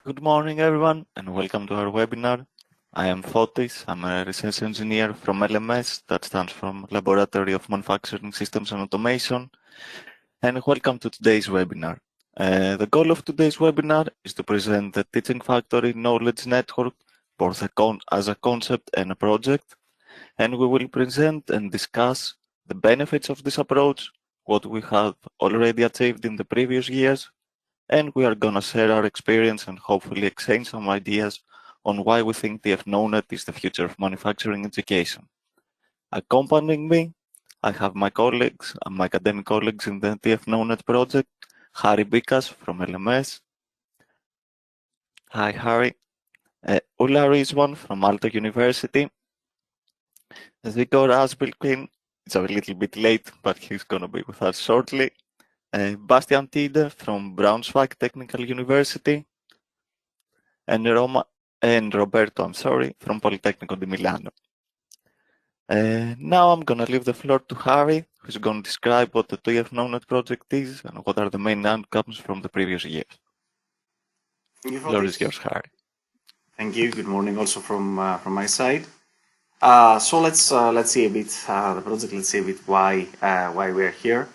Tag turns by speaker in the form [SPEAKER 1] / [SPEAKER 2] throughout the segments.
[SPEAKER 1] Good morning, everyone, and welcome to our webinar. I am Fotis. I'm a research engineer from LMS, that stands for Laboratory of Manufacturing Systems and Automation, and welcome to today's webinar. The goal of today's webinar is to present the Teaching Factory Knowledge Network, both as a concept and a project, and we will present and discuss the benefits of this approach, what we have already achieved in the previous years, and we are going to share our experience and hopefully exchange some ideas on why we think TF KnowNet is the future of manufacturing education. Accompanying me, I have my colleagues, my academic colleagues in the TF KnowNet project, Harry Bikas from LMS. Hi, Harry. Ulla Rizwan from Aalto University. Zigor Asbilkin, it's a little bit late, but he's going to be with us shortly. Bastian Tide from Braunschweig Technical University, and Roberto, from Politecnico di Milano. Now I'm going to leave the floor to Harry, who's going to describe what the TF KnowNet project is and what are the main outcomes from the previous years.
[SPEAKER 2] The
[SPEAKER 1] floor is yours, Harry.
[SPEAKER 2] Thank you. Good morning also from my side. So let's see a bit the project. Let's see a bit why we're here.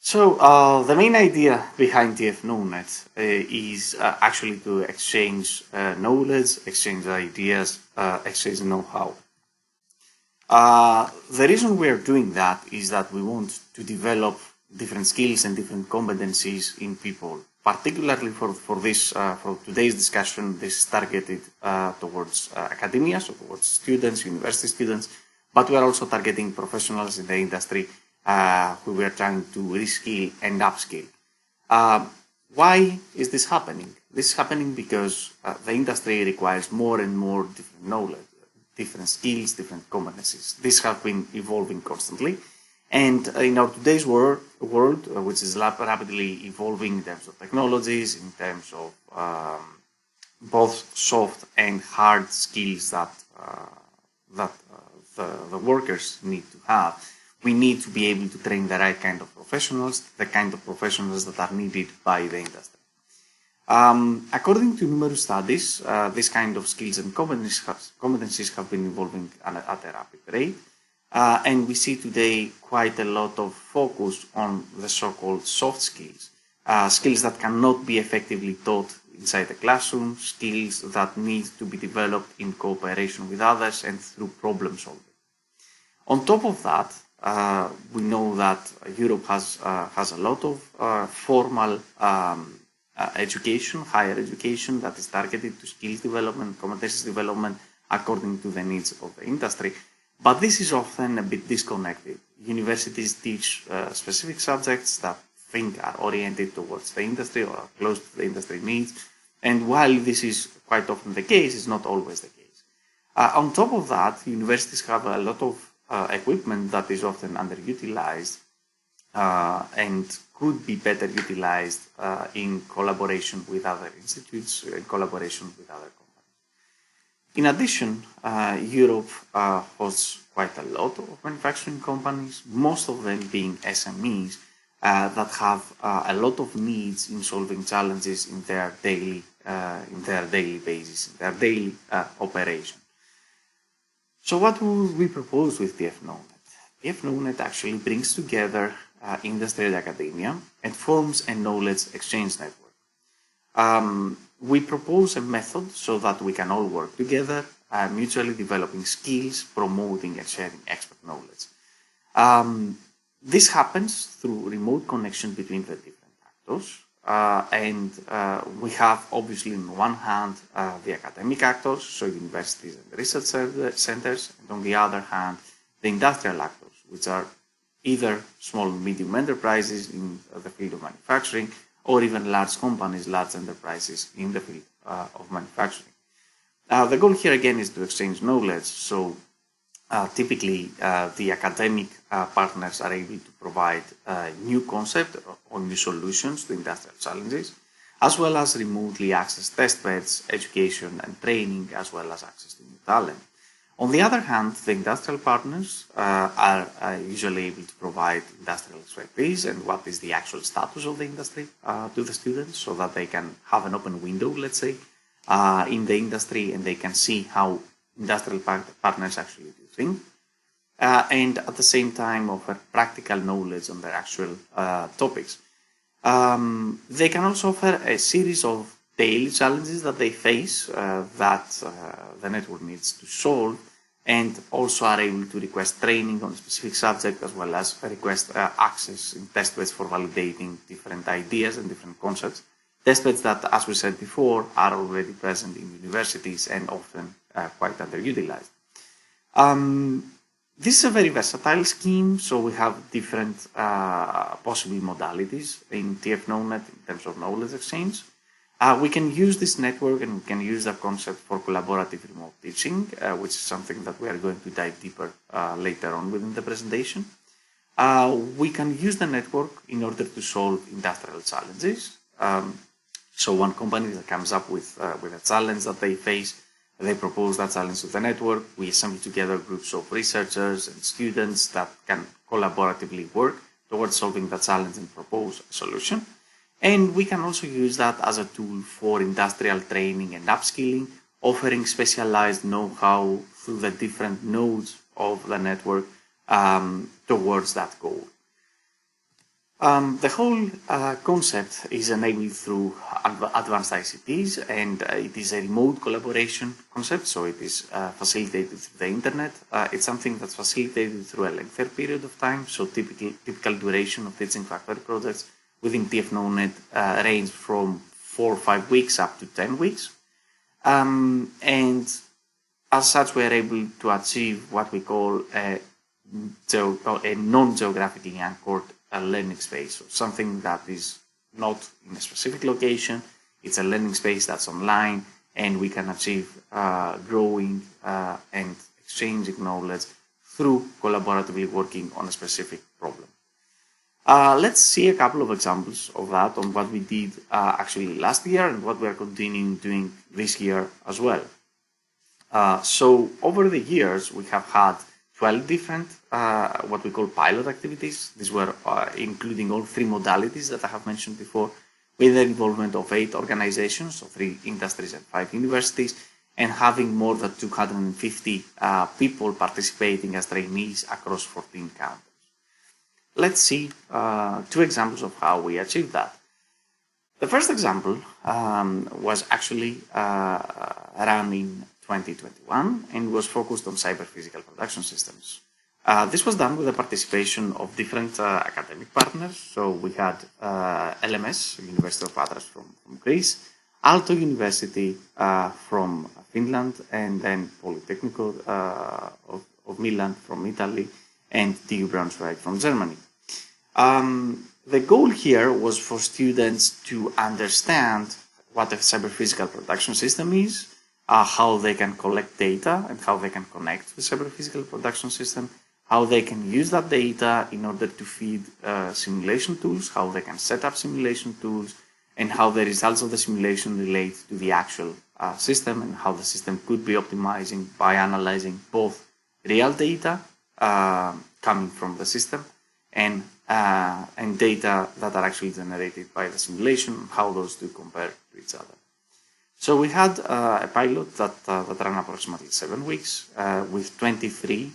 [SPEAKER 2] So the main idea behind TF KnowNet is actually to exchange knowledge, exchange ideas, exchange know-how. The reason we're doing that is that we want to develop different skills and different competencies in people. Particularly for today's discussion, this is targeted towards academia, so towards students, university students, but we are also targeting professionals in the industry who we are trying to reskill and upskill. Why is this happening? This is happening because the industry requires more and more different knowledge, different skills, different competencies. These have been evolving constantly. And in our today's world, which is rapidly evolving in terms of technologies, in terms of both soft and hard skills that the workers need to have, we need to be able to train the right kind of professionals, the kind of professionals that are needed by the industry. According to numerous studies, this kind of skills and competencies have been evolving at a rapid rate. And we see today quite a lot of focus on the so-called soft skills, skills that cannot be effectively taught inside the classroom, skills that need to be developed in cooperation with others and through problem solving. On top of that, we know that Europe has a lot of formal education, higher education that is targeted to skills development, competencies development according to the needs of the industry. But this is often a bit disconnected. Universities teach specific subjects that are oriented towards the industry or are close to the industry needs. And while this is quite often the case, it's not always the case. On top of that, universities have a lot of equipment that is often underutilized and could be better utilized in collaboration with other institutes, in collaboration with other companies. In addition, Europe hosts quite a lot of manufacturing companies, most of them being SMEs that have a lot of needs in solving challenges in their daily basis, in their daily operation. So what would we propose with TF KnowNet? TF KnowNet actually brings together industry and academia and forms a knowledge exchange network. We propose a method so that we can all work together, mutually developing skills, promoting and sharing expert knowledge. This happens through remote connection between the different actors. And we have obviously on one hand the academic actors, so universities and research centers, and on the other hand the industrial actors, which are either small and medium enterprises in the field of manufacturing, or even large companies, large enterprises in the field of manufacturing. The goal here again is to exchange knowledge. So typically the academic partners are able to provide new concepts or new solutions to industrial challenges, as well as remotely access test beds, education and training, as well as access to new talent. On the other hand, the industrial partners are usually able to provide industrial expertise and what is the actual status of the industry to the students so that they can have an open window, let's say, in the industry and they can see how industrial partners actually do things. And at the same time offer practical knowledge on their actual topics. They can also offer a series of daily challenges that they face that the network needs to solve, and also are able to request training on a specific subject as well as request access in testbeds for validating different ideas and different concepts. Testbeds that, as we said before, are already present in universities and often quite underutilized. This is a very versatile scheme, so we have different possible modalities in TF KnowNet in terms of knowledge exchange. We can use this network and we can use the concept for collaborative remote teaching, which is something that we are going to dive deeper later on within the presentation. We can use the network in order to solve industrial challenges. So one company that comes up with a challenge that they face, they propose that challenge to the network. We assemble together groups of researchers and students that can collaboratively work towards solving the challenge and propose a solution. And we can also use that as a tool for industrial training and upskilling, offering specialized know-how through the different nodes of the network towards that goal. The whole concept is enabled through advanced ICTs, and it is a remote collaboration concept, so it is facilitated through the internet. It's something that's facilitated through a lengthier period of time, so typical duration of teaching factory projects within TF KnowNet range from 4 or 5 weeks up to 10 weeks. And as such, we are able to achieve what we call a non-geographically anchored learning space, so something that is not in a specific location. It's a learning space that's online, and we can achieve growing and exchanging knowledge through collaboratively working on a specific problem. Let's see a couple of examples of that on what we did actually last year and what we are continuing doing this year as well. So over the years, we have had 12 different what we call pilot activities. These were including all 3 modalities that I have mentioned before, with the involvement of 8 organizations, so 3 industries and 5 universities, and having more than 250 people participating as trainees across 14 countries. Let's see 2 examples of how we achieved that. The first example was actually run in 2021 and was focused on cyber-physical production systems. This was done with the participation of different academic partners. So we had LMS, University of Athens from Greece, Aalto University from Finland, and then Politecnico of Milan from Italy, and TU Braunschweig from Germany. The goal here was for students to understand what a cyber-physical production system is, how they can collect data and how they can connect to the cyber-physical production system, how they can use that data in order to feed simulation tools, how they can set up simulation tools, and how the results of the simulation relate to the actual system, and how the system could be optimizing by analyzing both real data coming from the system and data that are actually generated by the simulation, how those two compare to each other. So we had a pilot that ran approximately 7 weeks with 23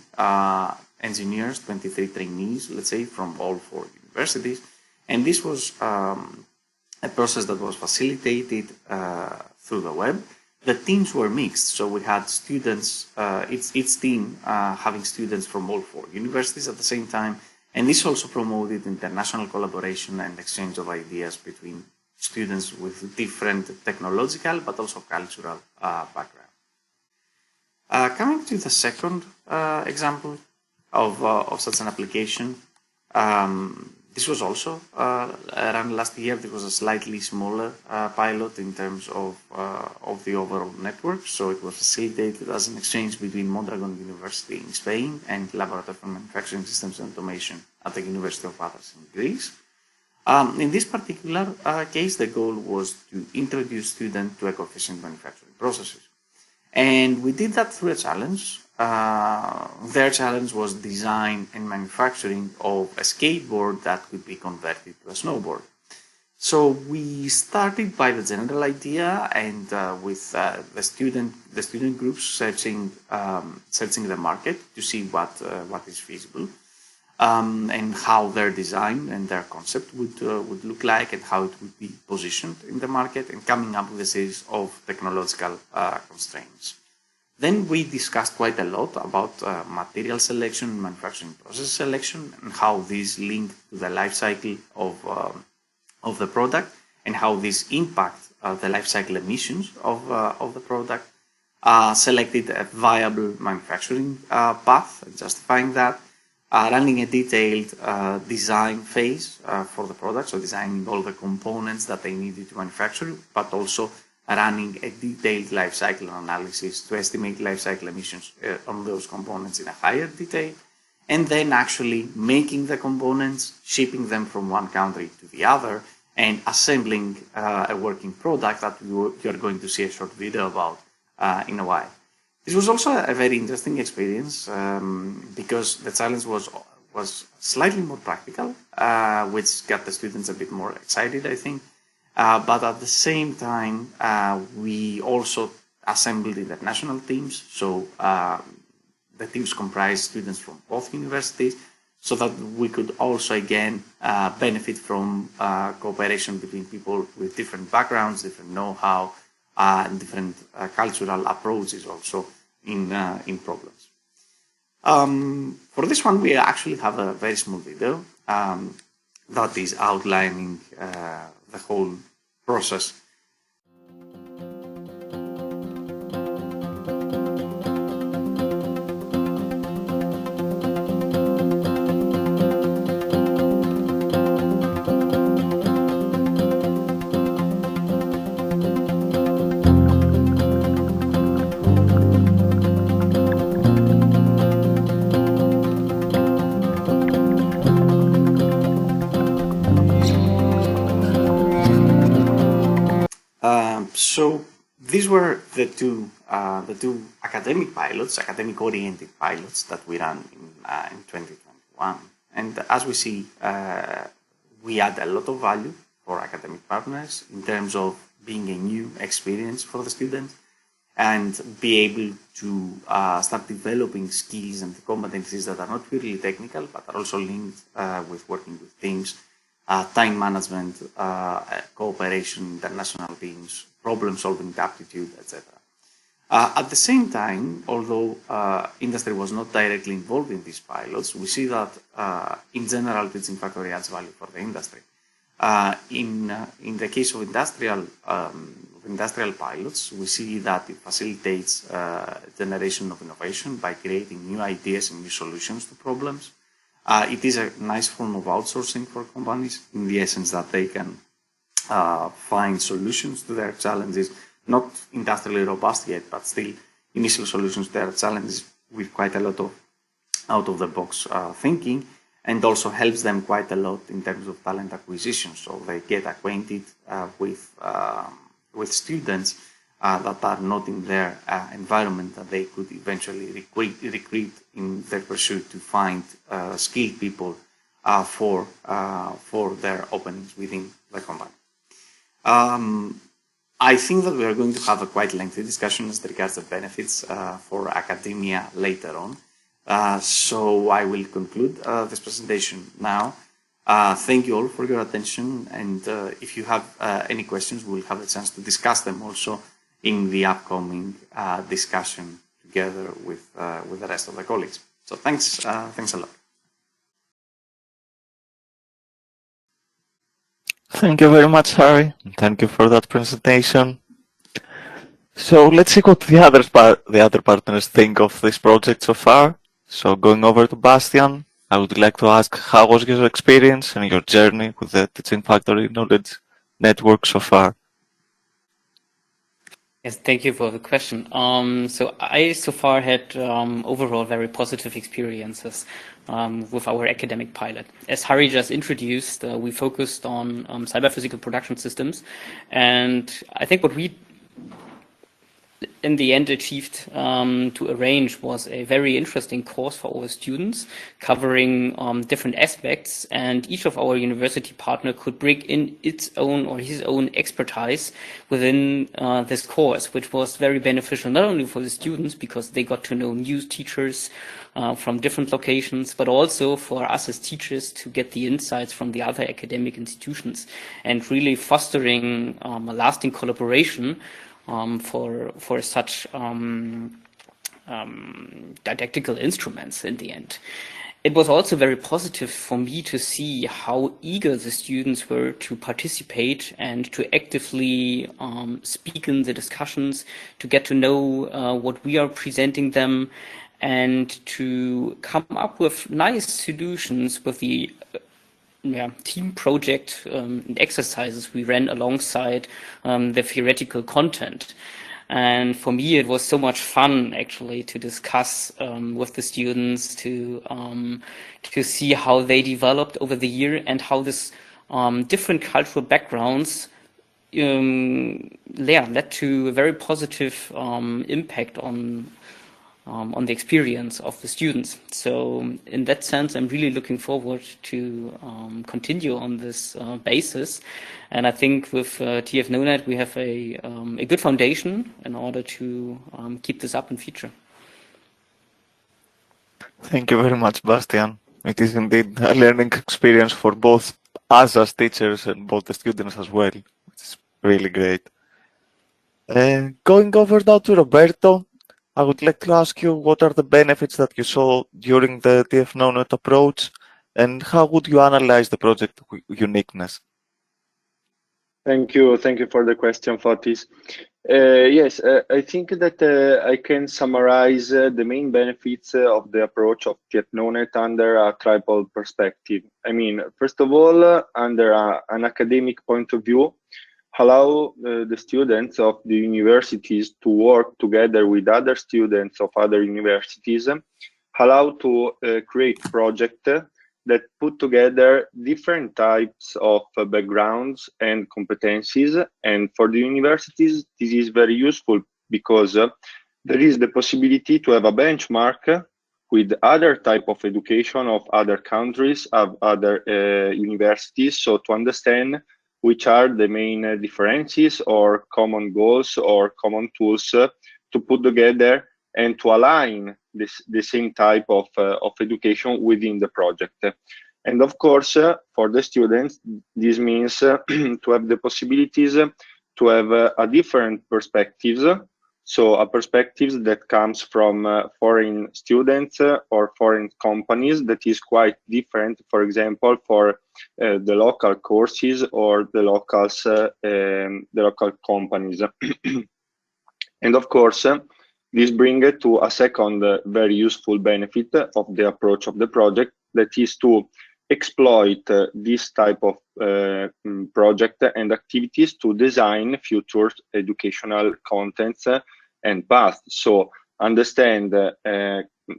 [SPEAKER 2] engineers, 23 trainees, let's say, from all 4 universities. And this was a process that was facilitated through the web. The teams were mixed, so we had students, each team having students from all 4 universities at the same time, and this also promoted international collaboration and exchange of ideas between students with different technological but also cultural background. Coming to the second example of such an application, this was also run last year. This was a slightly smaller pilot in terms of the overall network. So it was facilitated as an exchange between Mondragon University in Spain and Laboratory for Manufacturing Systems and Automation at the University of Athens in Greece. In this particular case, the goal was to introduce students to eco-efficient manufacturing processes. And we did that through a challenge. their challenge was design and manufacturing of a skateboard that could be converted to a snowboard. So we started by the general idea, and with the student groups searching the market to see what is feasible, and how their design and their concept would look like, and how it would be positioned in the market, and coming up with a series of technological constraints. Then we discussed quite a lot about material selection, manufacturing process selection, and how these link to the life cycle of the product, and how this impact the life cycle emissions of the product. Selected a viable manufacturing path, justifying that, running a detailed design phase for the product, so designing all the components that they needed to manufacture, but also running a detailed life cycle analysis to estimate life cycle emissions on those components in a higher detail, and then actually making the components, shipping them from one country to the other, and assembling a working product that you're going to see a short video about in a while. This was also a very interesting experience because the challenge was slightly more practical, which got the students a bit more excited, I think. But at the same time, we also assembled international teams. So the teams comprised students from both universities, so that we could also, again, benefit from cooperation between people with different backgrounds, different know-how, and different cultural approaches also in problems. For this one, we actually have a very small video that is outlining the whole process. So these were the two academic-oriented pilots that we ran in 2021. And as we see, we add a lot of value for academic partners in terms of being a new experience for the students, and be able to start developing skills and competencies that are not purely technical, but are also linked with working with teams, time management, cooperation, international teams, problem-solving aptitude, etc. At the same time, although industry was not directly involved in these pilots, we see that in general, teaching factory adds value for the industry. In the case of industrial pilots, we see that it facilitates generation of innovation by creating new ideas and new solutions to problems. It is a nice form of outsourcing for companies, in the essence that they can find solutions to their challenges, not industrially robust yet, but still initial solutions to their challenges with quite a lot of out-of-the-box thinking, and also helps them quite a lot in terms of talent acquisition. So they get acquainted with students that are not in their environment, that they could eventually recruit in their pursuit to find skilled people for their openings within the company. I think that we are going to have a quite lengthy discussion as regards the benefits for academia later on. So I will conclude this presentation now. Thank you all for your attention, and if you have any questions, we'll have a chance to discuss them also in the upcoming discussion together with the rest of the colleagues. So thanks a lot.
[SPEAKER 1] Thank you very much, Harry. Thank you for that presentation. So let's see what the other partners think of this project so far. So going over to Bastian, I would like to ask, how was your experience and your journey with the Teaching Factory Knowledge Network so far?
[SPEAKER 3] Yes, thank you for the question. So I so far had overall very positive experiences with our academic pilot. As Harry just introduced, we focused on cyber-physical production systems, and I think what we in the end achieved to arrange was a very interesting course for our students, covering different aspects, and each of our university partner could bring in its own or his own expertise within this course, which was very beneficial not only for the students because they got to know new teachers from different locations, but also for us as teachers to get the insights from the other academic institutions and really fostering a lasting collaboration for such didactical instruments in the end. It was also very positive for me to see how eager the students were to participate and to actively speak in the discussions, to get to know what we are presenting them, and to come up with nice solutions with the team project and exercises we ran alongside the theoretical content. And for me, it was so much fun actually to discuss with the students, to see how they developed over the year and how this different cultural backgrounds led to a very positive impact on the experience of the students. So in that sense, I'm really looking forward to continue on this basis. And I think with TF KnowNet, we have a good foundation in order to keep this up in future.
[SPEAKER 1] Thank you very much, Bastian. It is indeed a learning experience for both us as teachers and both the students as well, which is really great. Going over now to Roberto, I would like to ask you what are the benefits that you saw during the TF KnowNet approach, and how would you analyze the project uniqueness?
[SPEAKER 4] Thank you for the question, Fotis. Yes, I think that I can summarize the main benefits of the approach of TF KnowNet under a triple perspective. I mean, first of all, under an academic point of view, allow the students of the universities to work together with other students of other universities, allow to create projects that put together different types of backgrounds and competencies. And for the universities, this is very useful because there is the possibility to have a benchmark with other type of education of other countries, of other universities, so to understand which are the main differences or common goals or common tools to put together and to align the same type of education within the project. And of course, for the students, this means to have the possibilities to have a different perspectives. So a perspective that comes from foreign students or foreign companies that is quite different, for example, for the local courses or the local companies. And of course, this brings to a second very useful benefit of the approach of the project, that is to exploit this type of project and activities to design future educational contents and paths. So understand,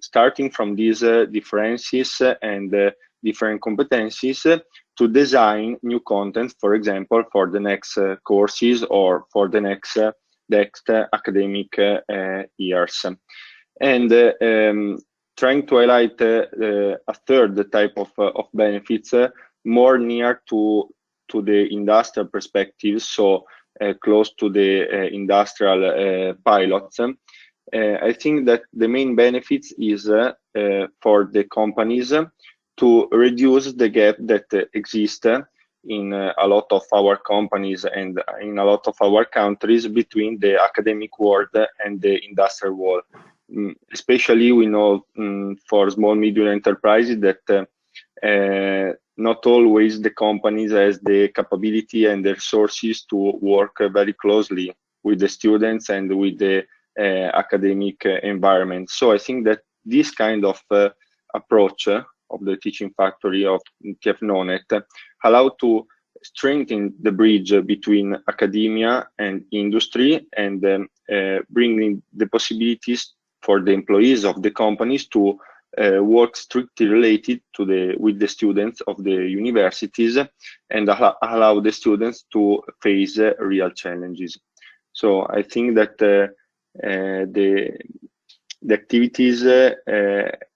[SPEAKER 4] starting from these differences and different competencies, to design new content, for example, for the next courses or for the next academic years. And trying to highlight a third type of benefits, more near to the industrial perspective, so close to the industrial pilots. I think that the main benefits is for the companies to reduce the gap that exists in a lot of our companies and in a lot of our countries between the academic world and the industrial world. Especially we know for small medium enterprises that not always the companies has the capability and the resources to work very closely with the students and with the academic environment. So I think that this kind of approach of the teaching factory of TF KnowNet allow to strengthen the bridge between academia and industry, and bringing the possibilities for the employees of the companies to work strictly related to with the students of the universities, and allow the students to face real challenges. So I think that the activities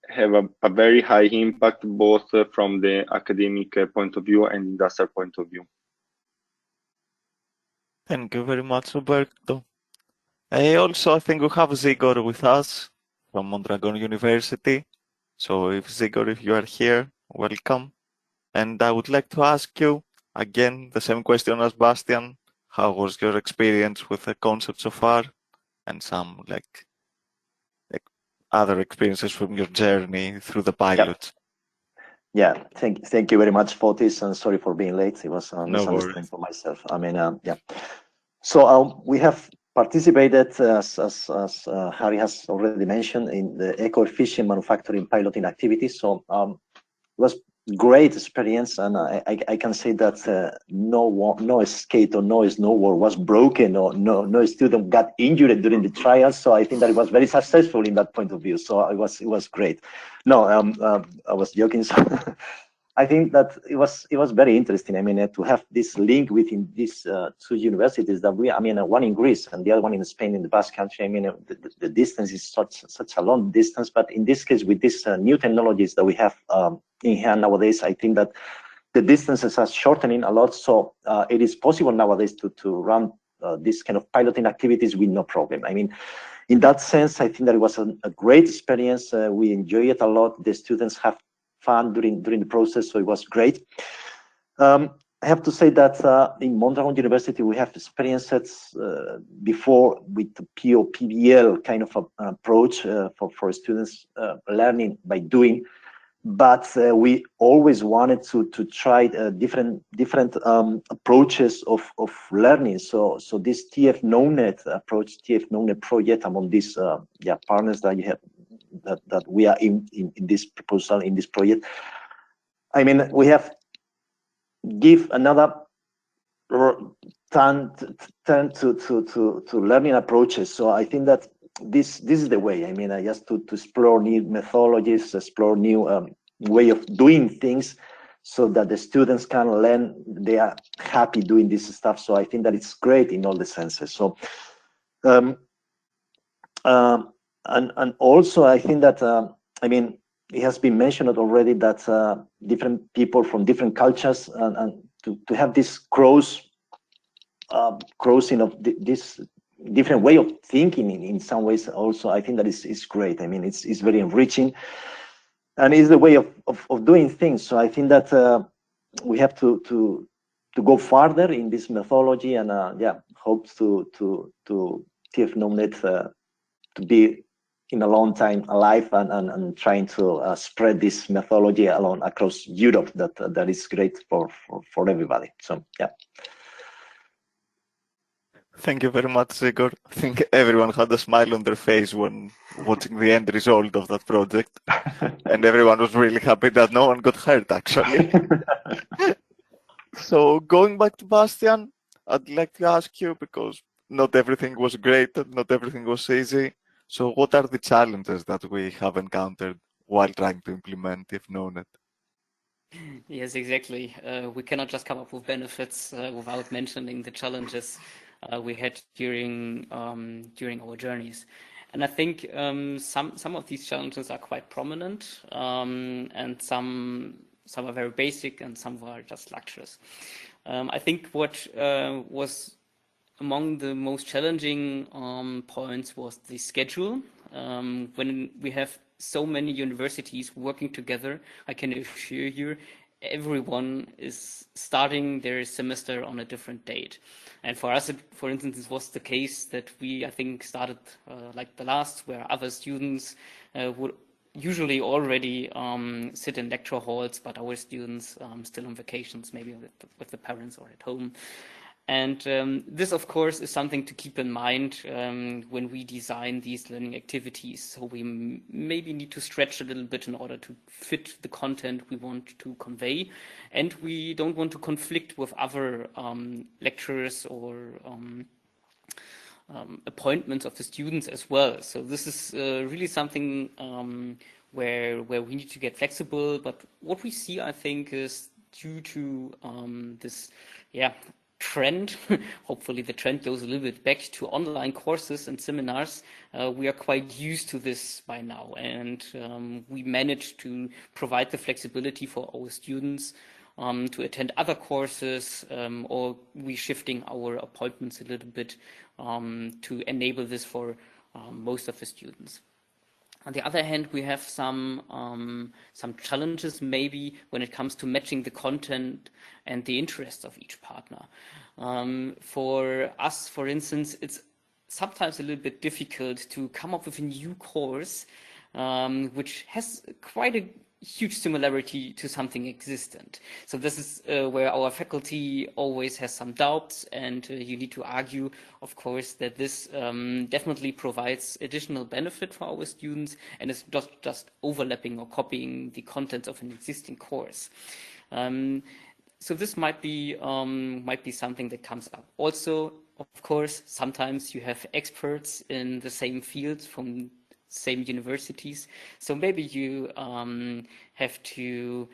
[SPEAKER 4] have a very high impact both from the academic point of view and industrial point of view.
[SPEAKER 1] Thank you very much, Roberto. I think we have Zigor with us from Mondragon University. So if you are here, welcome. And I would like to ask you again the same question as Bastian. How was your experience with the concept so far? And some like other experiences from your journey through the pilots.
[SPEAKER 5] Yeah, thank you very much, Fotis, and sorry for being late. It was a misunderstanding for myself. I mean, yeah. So we have participated, as Harry has already mentioned, in the eco-efficient manufacturing piloting activities. So it was great experience, and I can say that no skate or no snowboard was broken, or no student got injured during the trials. So I think that it was very successful in that point of view. So it was great. No, I was joking. So I think that it was very interesting. I mean, to have this link within these two universities that one in Greece and the other one in Spain, in the Basque Country. I mean, the distance is such a long distance, but in this case, with these new technologies that we have in hand nowadays, I think that the distances are shortening a lot. So it is possible nowadays to run this kind of piloting activities with no problem. I mean, in that sense, I think that it was a great experience. We enjoy it a lot. The students have fun during the process, so it was great. I have to say that in Mondragon University, we have experienced before with the PO-PBL kind of approach for students learning by doing. But we always wanted to try different approaches of learning. So this TF KnowNet approach, TF KnowNet project, among these partners that you have, that we are in this proposal, in this project. I mean, we have give another turn to learning approaches. So I think that this is the way. I mean, just to explore new methodologies, explore new way of doing things, so that the students can learn. They are happy doing this stuff. So I think that it's great in all the senses. So and also I think that I mean, it has been mentioned already that different people from different cultures and to have this crossing of this different way of thinking in some ways also, I think that is great. I mean, it's very enriching, and it's the way of doing things. So I think that we have to go further in this methodology, and hope to TF KnowNet to be in a long time alive and trying to spread this methodology across Europe. That is great for everybody. So yeah.
[SPEAKER 1] Thank you very much, Igor. I think everyone had a smile on their face when watching the end result of that project. And everyone was really happy that no one got hurt, actually. So going back to Bastian, I'd like to ask you, because not everything was great, not everything was easy. So what are the challenges that we have encountered while trying to implement TF KnowNet?
[SPEAKER 3] Yes, exactly. We cannot just come up with benefits without mentioning the challenges we had during our journeys. And I think some of these challenges are quite prominent, and some are very basic, and some are just luxurious. I think what was among the most challenging points was the schedule. When we have so many universities working together, I can assure you, everyone is starting their semester on a different date. And for us, for instance, it was the case that we, I think, started like the last, where other students would usually already sit in lecture halls, but our students still on vacations, maybe with the parents or at home. And this, of course, is something to keep in mind when we design these learning activities. So we maybe need to stretch a little bit in order to fit the content we want to convey. And we don't want to conflict with other lecturers or appointments of the students as well. So this is really something where we need to get flexible. But what we see, I think, is due to this, trend, hopefully the trend goes a little bit back to online courses and seminars. We are quite used to this by now, and we managed to provide the flexibility for our students to attend other courses, or we shifting our appointments a little bit to enable this for most of the students. On the other hand, we have some challenges maybe when it comes to matching the content and the interests of each partner. For us, for instance, it's sometimes a little bit difficult to come up with a new course which has quite a huge similarity to something existent. So this is where our faculty always has some doubts, and you need to argue, of course, that this definitely provides additional benefit for our students and is not just overlapping or copying the contents of an existing course. So this might be something that comes up. Also, of course, sometimes you have experts in the same fields from same universities. So maybe you have to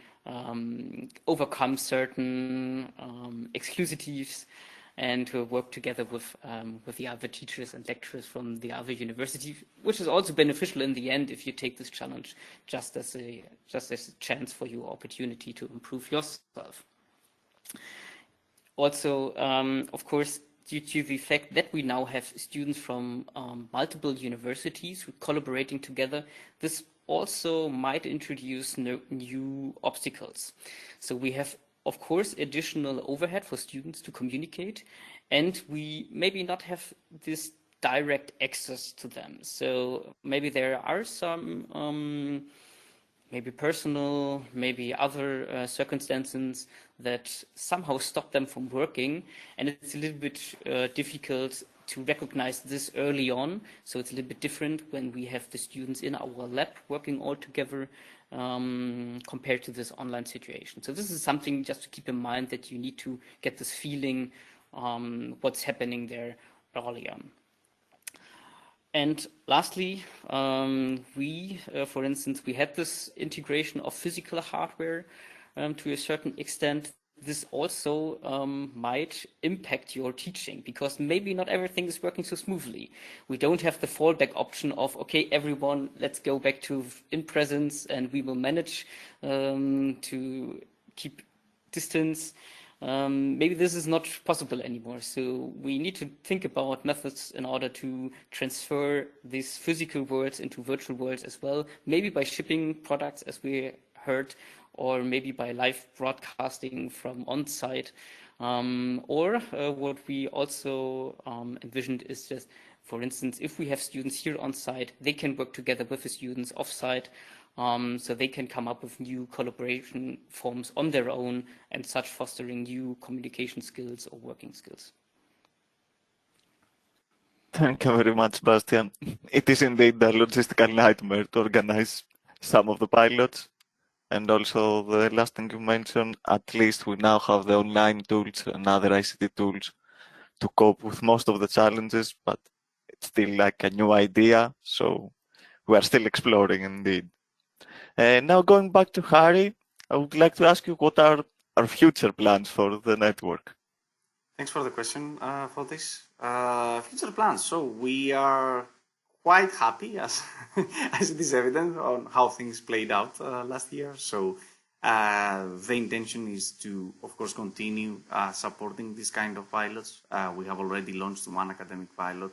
[SPEAKER 3] overcome certain exclusives and to work together with the other teachers and lecturers from the other university, which is also beneficial in the end if you take this challenge just as a chance for your opportunity to improve yourself. Also, of course, due to the fact that we now have students from multiple universities collaborating together, this also might introduce new obstacles. So we have, of course, additional overhead for students to communicate, and we maybe not have this direct access to them. So maybe there are some maybe personal, maybe other circumstances that somehow stop them from working, and it's a little bit difficult to recognize this early on. So it's a little bit different when we have the students in our lab working all together compared to this online situation. So this is something just to keep in mind, that you need to get this feeling what's happening there early on. And lastly, for instance, we had this integration of physical hardware to a certain extent. This also might impact your teaching, because maybe not everything is working so smoothly. We don't have the fallback option of, okay, everyone, let's go back to in presence and we will manage to keep distance. Maybe this is not possible anymore. So we need to think about methods in order to transfer these physical worlds into virtual worlds as well, maybe by shipping products, as we heard, or maybe by live broadcasting from on-site. Or what we also envisioned is just, for instance, if we have students here on-site, they can work together with the students off-site, so they can come up with new collaboration forms on their own, and such fostering new communication skills or working skills.
[SPEAKER 1] Thank you very much, Bastian. It is indeed a logistical nightmare to organize some of the pilots. And also the last thing you mentioned, at least we now have the online tools and other ICT tools to cope with most of the challenges, but it's still like a new idea, so we are still exploring indeed. Now going back to Harry, I would like to ask you, what are our future plans for the network?
[SPEAKER 2] Thanks for the question for this. Future plans. So we are quite happy, as as it is evident, on how things played out last year. So the intention is to, of course, continue supporting this kind of pilots. We have already launched one academic pilot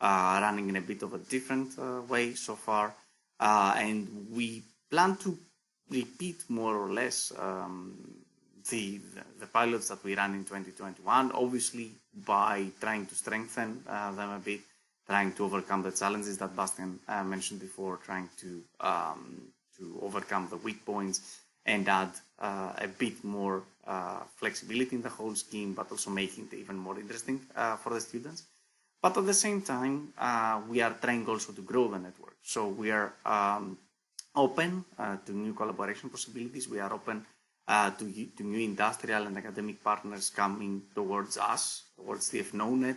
[SPEAKER 2] running in a bit of a different way so far. And we plan to repeat more or less the pilots that we ran in 2021, obviously by trying to strengthen them a bit, trying to overcome the challenges that Bastian mentioned before, trying to overcome the weak points and add a bit more flexibility in the whole scheme, but also making it even more interesting for the students. But at the same time, we are trying also to grow the network. So we are open to new collaboration possibilities. We are open to new industrial and academic partners coming towards us, towards TF KnowNet,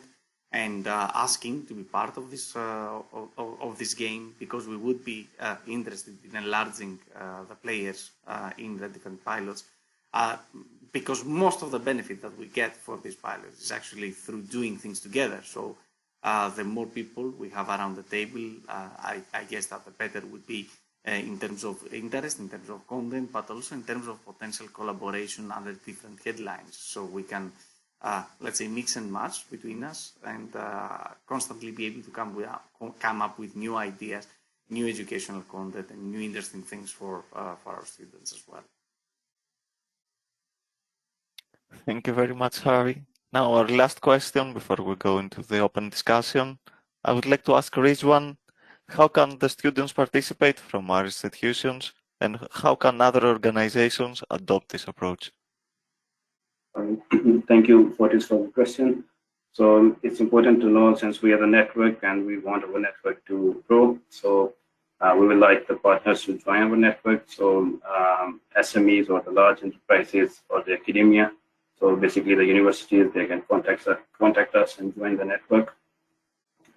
[SPEAKER 2] and asking to be part of this game, because we would be interested in enlarging the players in the different pilots. because most of the benefit that we get for these pilots is actually through doing things together. So the more people we have around the table, I guess that the better would be in terms of interest, in terms of content, but also in terms of potential collaboration under different headlines. So we can, let's say, mix and match between us and constantly be able to come up with new ideas, new educational content, and new interesting things for our students as well.
[SPEAKER 1] Thank you very much, Harry. Now, our last question before we go into the open discussion. I would like to ask Rizwan, how can the students participate from our institutions, and how can other organizations adopt this approach?
[SPEAKER 6] Thank you, Fortis, for the question. So it's important to know, since we are a network and we want our network to grow, so we would like the partners to join our network. So SMEs or the large enterprises or the academia. So basically the universities, they can contact us and join the network.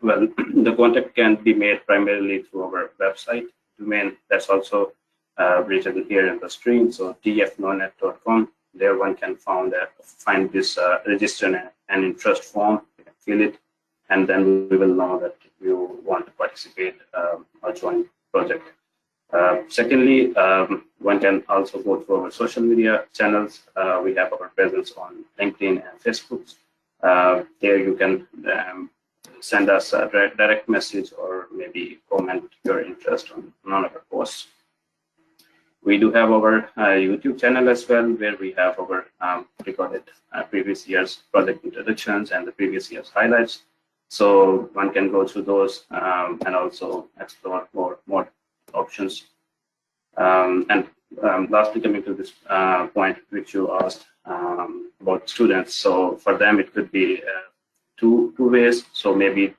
[SPEAKER 6] Well, the contact can be made primarily through our website domain. That's also written here in the screen. So tfknownet.com. There one can find this register and interest form, fill it, and then we will know that you want to participate or join project. Secondly, one can also go through our social media channels. We have our presence on LinkedIn and Facebook. There you can send us a direct message or maybe comment your interest on one of our posts. We do have our YouTube channel as well, where we have our recorded previous year's project introductions and the previous year's highlights. So one can go through those and also explore more options. And lastly, coming to this point which you asked about students. So for them, it could be two ways. So maybe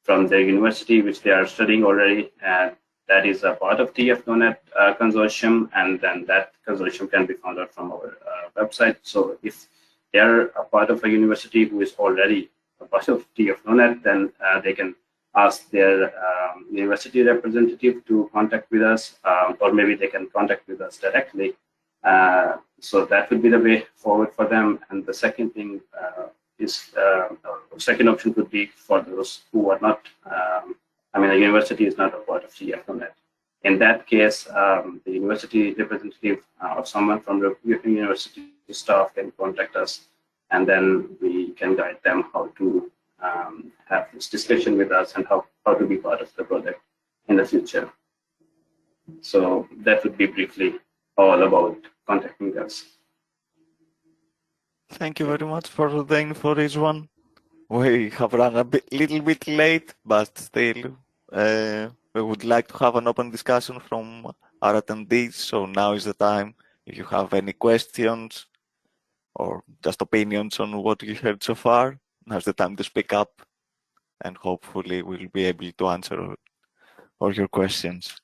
[SPEAKER 6] from their university, which they are studying already, and that is a part of TF KnowNet consortium, and then that consortium can be found out from our website. So if they are a part of a university who is already a part of TF KnowNet, then they can ask their university representative to contact with us, or maybe they can contact with us directly. So that would be the way forward for them. And the second thing second option would be for those who are not, the university is not a part of TF KnowNet. In that case, the university representative or someone from the university staff can contact us, and then we can guide them how to have this discussion with us and how to be part of the project in the future. So that would be briefly all about contacting us.
[SPEAKER 1] Thank you very much for the info, Rizwan. We have run a little bit late, but still, we would like to have an open discussion from our attendees. So now is the time. If you have any questions or just opinions on what you heard so far, now's the time to speak up, and hopefully we'll be able to answer all your questions.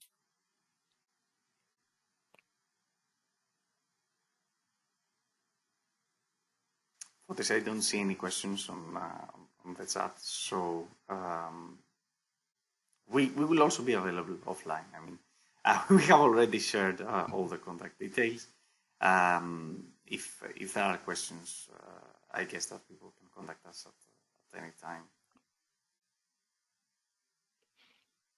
[SPEAKER 2] Otis, I don't see any questions on the chat, so we will also be available offline. We have already shared all the contact details. If there are questions, I guess that people can contact us at any time.